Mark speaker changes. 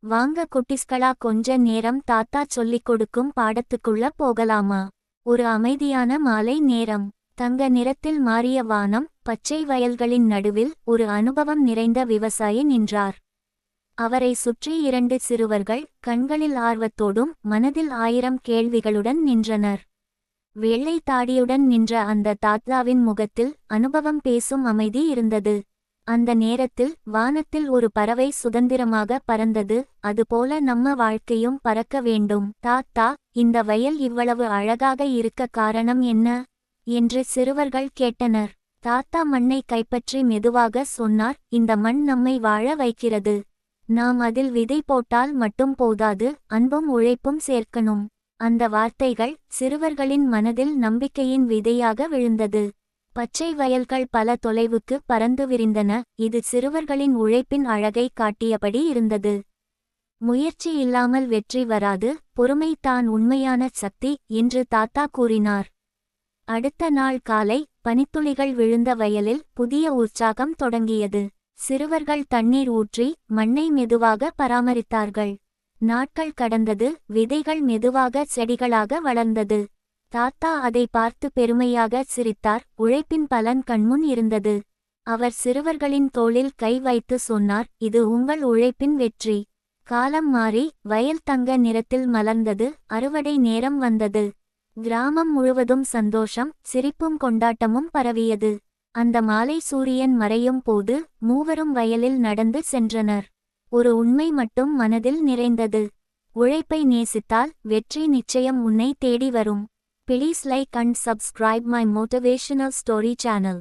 Speaker 1: வாங்க குட்டிஸ்களா, கொஞ்ச நேரம் தாத்தா சொல்லிக் கொடுக்கும் பாடத்துக்குள்ள போகலாமா? ஒரு அமைதியான மாலை நேரம். தங்க நிறத்தில் மாறிய வானம், பச்சை வயல்களின் நடுவில் ஒரு அனுபவம் நிறைந்த விவசாயி நின்றார். அவரை சுற்றி 2 சிறுவர்கள், கண்களில் ஆர்வத்தோடும் மனதில் 1000 கேள்விகளுடன் நின்றனர். வெள்ளை தாடியுடன் நின்ற அந்த தாத்தாவின் முகத்தில் அனுபவம் பேசும் அமைதி இருந்தது. அந்த நேரத்தில் வானத்தில் ஒரு பறவை சுதந்திரமாக பறந்தது. அதுபோல நம்ம வாழ்க்கையும் பறக்க வேண்டும். தாத்தா, இந்த வயல் இவ்வளவு அழகாக இருக்க காரணம் என்ன என்று சிறுவர்கள் கேட்டனர். தாத்தா மண்ணை கைப்பற்றி மெதுவாக சொன்னார், இந்த மண் நம்மை வாழ வைக்கிறது. நாம் அதில் விதை போட்டால் மட்டும் போதாது, அன்பும் உழைப்பும் சேர்க்கணும். அந்த வார்த்தைகள் சிறுவர்களின் மனதில் நம்பிக்கையின் விதையாக விழுந்தது. பச்சை வயல்கள் பல தொலைவுக்கு பறந்து விரிந்தன. இது சிறுவர்களின் உழைப்பின் அழகை காட்டியபடி இருந்தது. முயற்சி இல்லாமல் வெற்றி வராது, பொறுமை தான் உண்மையான சக்தி என்று தாத்தா கூறினார். அடுத்த நாள் காலை, பனித்துளிகள் விழுந்த வயலில் புதிய உற்சாகம் தொடங்கியது. சிறுவர்கள் தண்ணீர் ஊற்றி மண்ணை மெதுவாக பராமரித்தார்கள். நாட்கள் கடந்தது, விதைகள் மெதுவாக செடிகளாக வளர்ந்தது. தாத்தா அதை பார்த்து பெருமையாக சிரித்தார். உழைப்பின் பலன் கண்முன் இருந்தது. அவர் சிறுவர்களின் தோளில் கை வைத்து சொன்னார், இது உங்கள் உழைப்பின் வெற்றி. காலம் மாறி வயல் தங்க நிறத்தில் மலர்ந்தது. அறுவடை நேரம் வந்தது. கிராமம் முழுவதும் சந்தோஷம், சிரிப்பும் கொண்டாட்டமும் பரவியது. அந்த மாலை சூரியன் மறையும் போது மூவரும் வயலில் நடந்து சென்றனர். ஒரு உண்மை மட்டும் மனதில் நிறைந்தது. உழைப்பை நேசித்தால் வெற்றி நிச்சயம் உன்னை தேடி வரும். Please like and subscribe my motivational story channel.